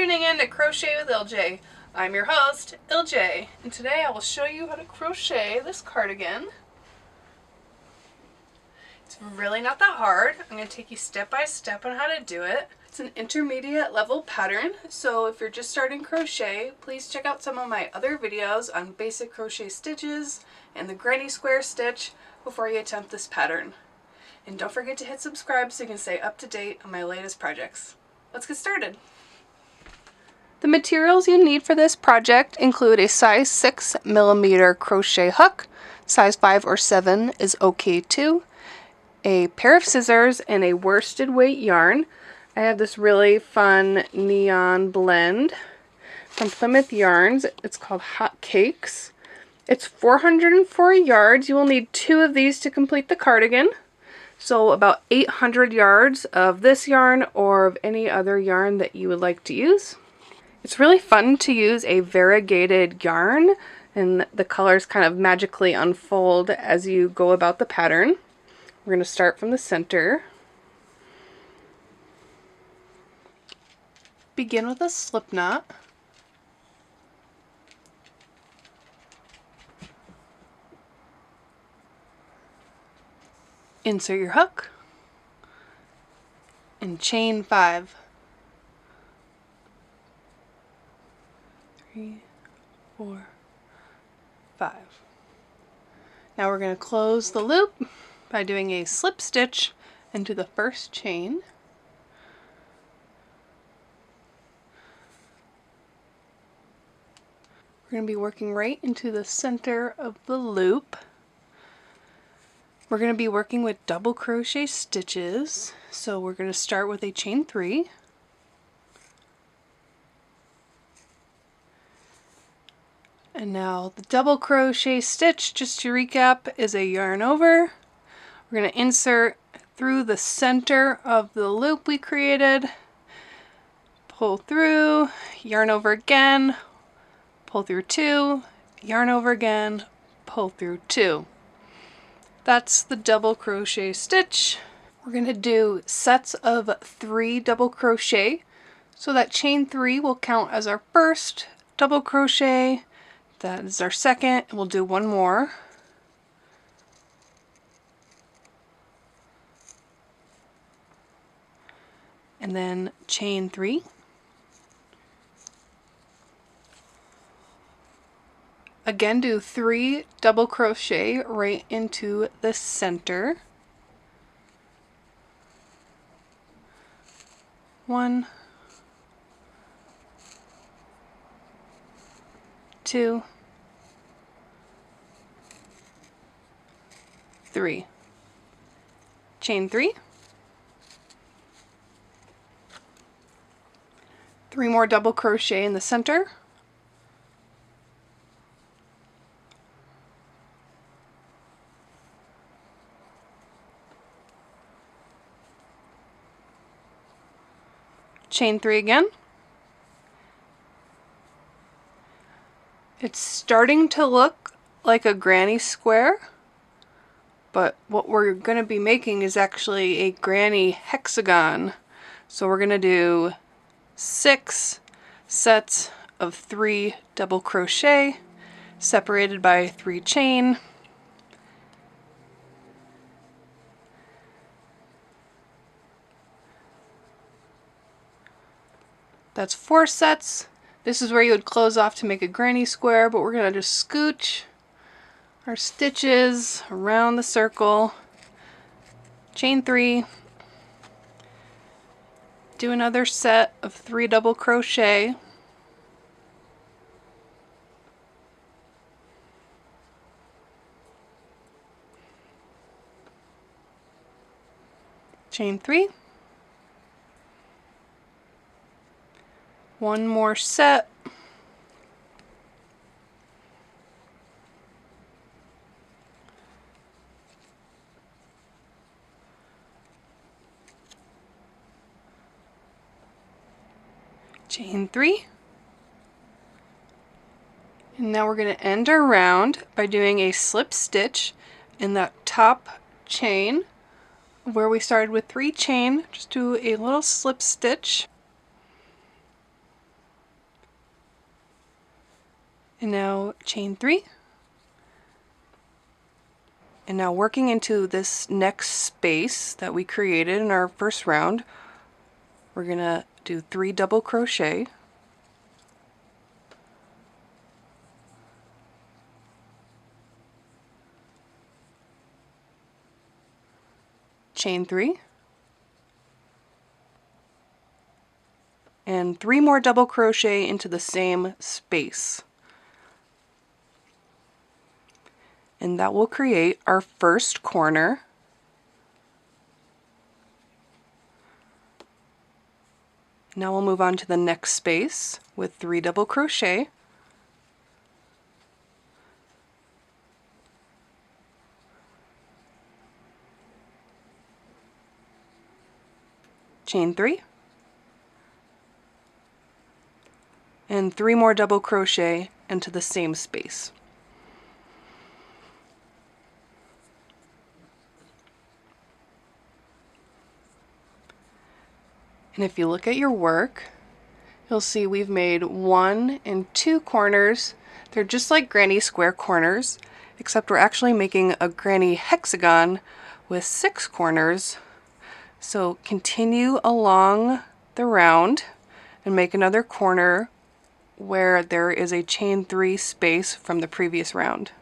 tuning in to Crochet with LJ. I'm your host, LJ, and today I will show you how to crochet this cardigan. It's really not that hard. I'm going to take you step by step on how to do it. It's an intermediate level pattern, so if you're just starting crochet, please check out some of my other videos on basic crochet stitches and the granny square stitch before you attempt this pattern. And don't forget to hit subscribe so you can stay up to date on my latest projects. Let's get started. The materials you need for this project include a size 6mm crochet hook, size 5 or 7 is okay too, a pair of scissors, and a worsted weight yarn. I have this really fun neon blend from Plymouth Yarns. It's called Hot Cakes. It's 404 yards. You will need 2 of these to complete the cardigan. So about 800 yards of this yarn or of any other yarn that you would like to use. It's really fun to use a variegated yarn, and the colors kind of magically unfold as you go about the pattern. We're going to start from the center. Begin with a slip knot. Insert your hook and chain 5. 3, 4, 5. Now we're going to close the loop by doing a slip stitch into the first chain. We're going to be working right into the center of the loop. We're going to be working with double crochet stitches, so we're going to start with a chain 3. And now the double crochet stitch, just to recap, is a yarn over. We're going to insert through the center of the loop we created, pull through, yarn over again, pull through 2, yarn over again, pull through 2. That's the double crochet stitch. We're going to do sets of 3 double crochet, so that chain 3 will count as our first double crochet. That is our second, and we'll do one more. And then chain 3. Again, do 3 double crochet right into the center. 1, 2, 3. Chain 3. 3 more double crochet in the center. Chain 3 again. It's starting to look like a granny square, but what we're going to be making is actually a granny hexagon. So we're going to do 6 sets of 3 double crochet separated by 3 chain. That's 4 sets. This is where you would close off to make a granny square, but we're going to just scooch our stitches around the circle. Chain 3. Do another set of 3 double crochet. Chain 3. One more set. Chain 3. And now we're going to end our round by doing a slip stitch in that top chain where we started with 3 chain. Just do a little slip stitch. And now chain 3. And now working into this next space that we created in our first round, we're going to do 3 double crochet, chain 3, and 3 more double crochet into the same space. And that will create our first corner. Now we'll move on to the next space with 3 double crochet, chain 3, and 3 more double crochet into the same space. And if you look at your work, you'll see we've made 1 and 2 corners. They're just like granny square corners, except we're actually making a granny hexagon with 6 corners. So continue along the round and make another corner where there is a chain 3 space from the previous round.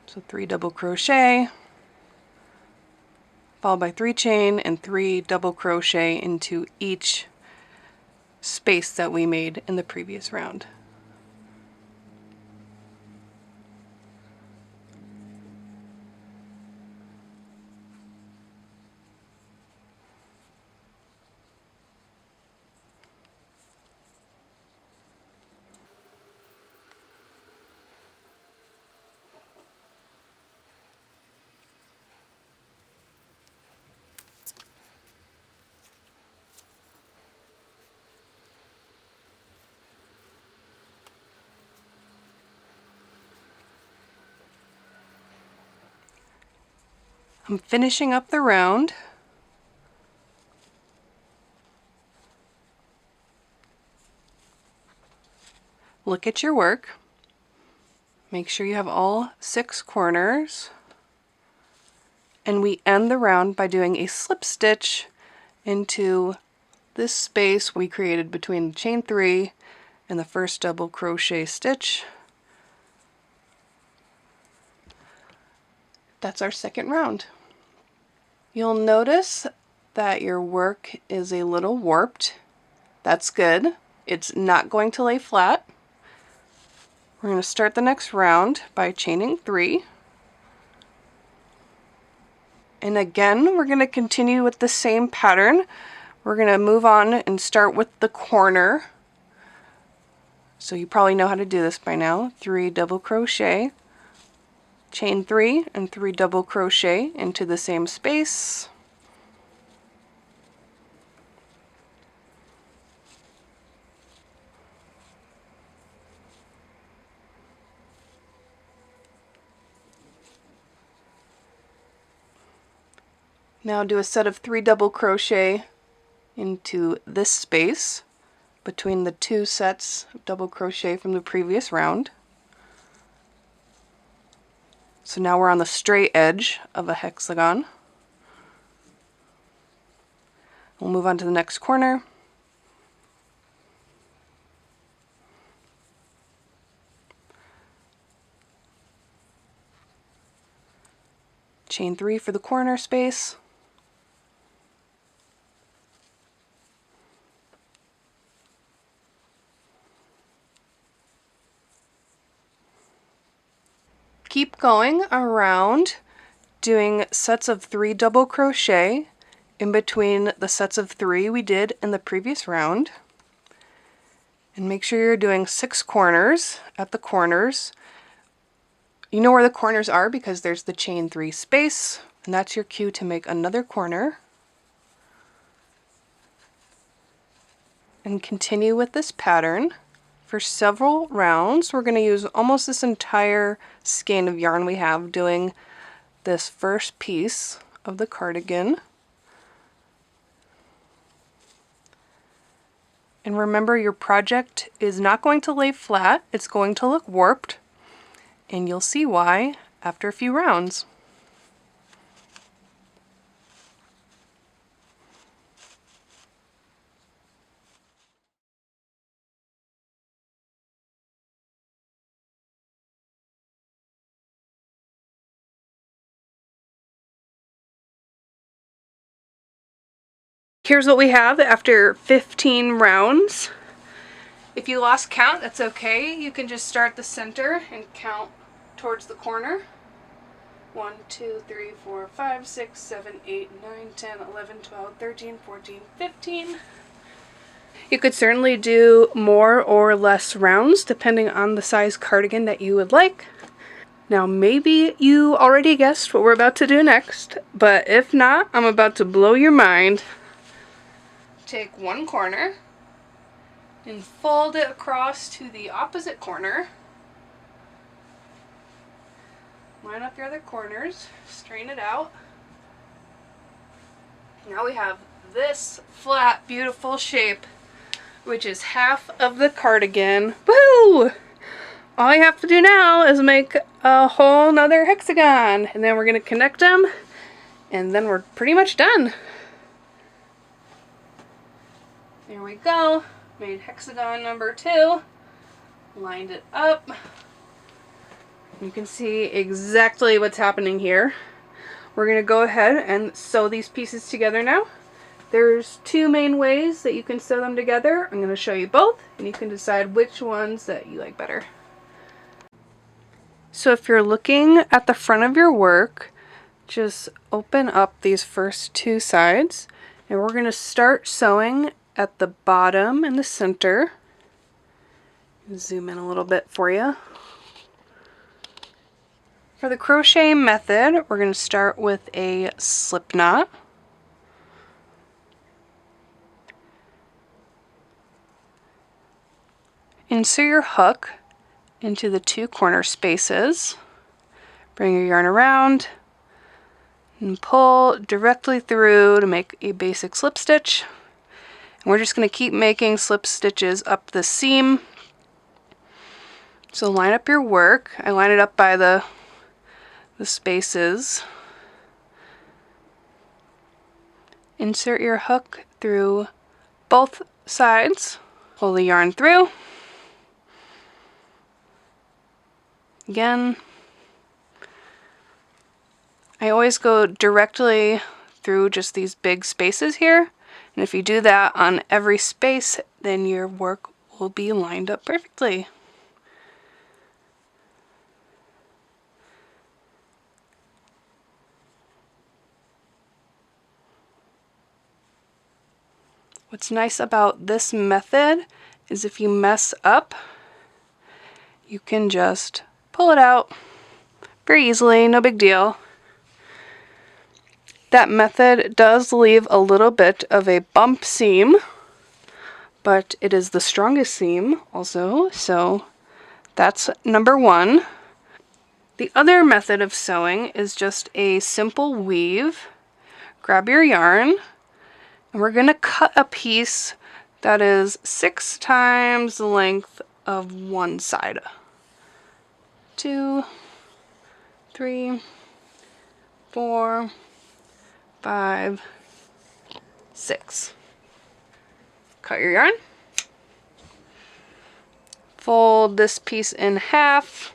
So 3 double crochet, followed by 3 chain and 3 double crochet into each space that we made in the previous round. I'm finishing up the round. Look at your work. Make sure you have all 6 corners. And we end the round by doing a slip stitch into this space we created between chain 3 and the first double crochet stitch. That's our second round. You'll notice that your work is a little warped. That's good. It's not going to lay flat. We're going to start the next round by chaining 3. And again, we're going to continue with the same pattern. We're going to move on and start with the corner. So you probably know how to do this by now. 3 double crochet, chain 3 and 3 double crochet into the same space. Now do a set of 3 double crochet into this space between the 2 sets of double crochet from the previous round. So now we're on the straight edge of a hexagon. We'll move on to the next corner. Chain 3 for the corner space. Keep going around doing sets of 3 double crochet in between the sets of 3 we did in the previous round. And make sure you're doing 6 corners at the corners. You know where the corners are because there's the chain 3 space, and that's your cue to make another corner. And continue with this pattern. For several rounds, we're going to use almost this entire skein of yarn we have doing this first piece of the cardigan. And remember, your project is not going to lay flat, it's going to look warped, and you'll see why after a few rounds. Here's what we have after 15 rounds. If you lost count, that's okay. You can just start the center and count towards the corner. 1, 2, 3, 4, 5, 6, 7, 8, 9, 10, 11, 12, 13, 14, 15. You could certainly do more or less rounds depending on the size cardigan that you would like. Now maybe you already guessed what we're about to do next, but if not, I'm about to blow your mind. Take one corner and fold it across to the opposite corner. Line up your other corners, straighten it out. Now we have this flat, beautiful shape, which is half of the cardigan. Woohoo! All you have to do now is make a whole nother hexagon, and then we're going to connect them, and then we're pretty much done. There we go. Made hexagon number 2. Lined it up. You can see exactly what's happening here. We're going to go ahead and sew these pieces together now. There's 2 main ways that you can sew them together. I'm going to show you both, and you can decide which ones that you like better. So if you're looking at the front of your work, just open up these first 2 sides, and we're going to start sewing at the bottom and the center. Zoom in a little bit for you. For the crochet method, we're going to start with a slip knot. Insert your hook into the 2 corner spaces. Bring your yarn around and pull directly through to make a basic slip stitch. And we're just going to keep making slip stitches up the seam. So line up your work. I line it up by the spaces. Insert your hook through both sides. Pull the yarn through. Again. I always go directly through just these big spaces here. And if you do that on every space, then your work will be lined up perfectly. What's nice about this method is if you mess up, you can just pull it out very easily, no big deal. That method does leave a little bit of a bump seam, but it is the strongest seam also, so that's number 1. The other method of sewing is just a simple weave. Grab your yarn, and we're going to cut a piece that is 6 times the length of one side. 2, 3, 4, 5, 6. Cut your yarn. Fold this piece in half.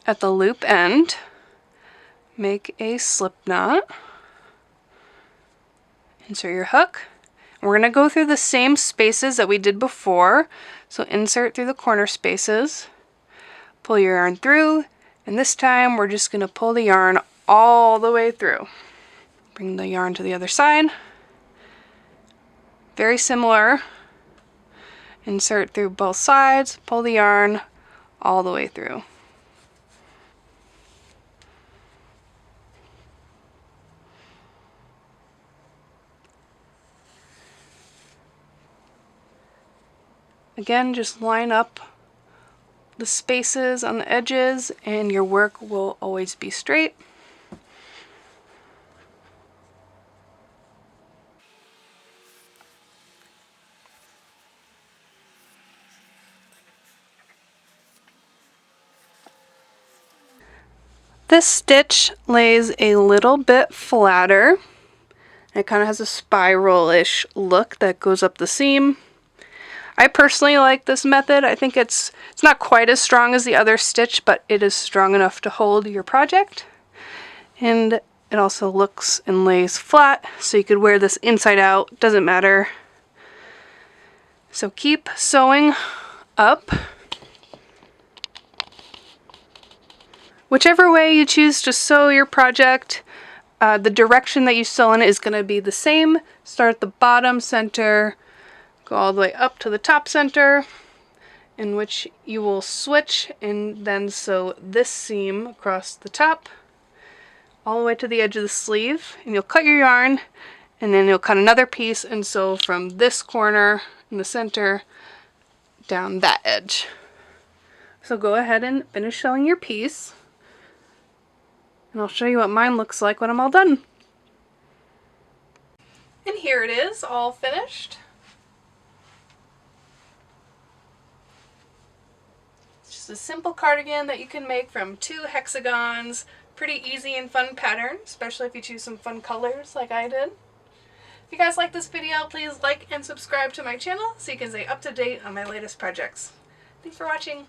At the loop end, make a slip knot. Insert your hook. We're going to go through the same spaces that we did before. So insert through the corner spaces. Pull your yarn through. And this time we're just going to pull the yarn all the way through. Bring the yarn to the other side. Very similar. Insert through both sides, pull the yarn all the way through. Again, just line up the spaces on the edges and your work will always be straight. This stitch lays a little bit flatter. It kind of has a spiral-ish look that goes up the seam. I personally like this method. I think it's not quite as strong as the other stitch, but it is strong enough to hold your project. And it also looks and lays flat, so you could wear this inside out, doesn't matter. So keep sewing up. Whichever way you choose to sew your project, the direction that you sew in is going to be the same. Start at the bottom center, go all the way up to the top center, in which you will switch and then sew this seam across the top all the way to the edge of the sleeve, and you'll cut your yarn, and then you'll cut another piece and sew from this corner in the center down that edge. So go ahead and finish sewing your piece, and I'll show you what mine looks like when I'm all done. And here it is, all finished. It's just a simple cardigan that you can make from 2 hexagons. Pretty easy and fun pattern, especially if you choose some fun colors like I did. If you guys like this video, please like and subscribe to my channel so you can stay up to date on my latest projects. Thanks for watching.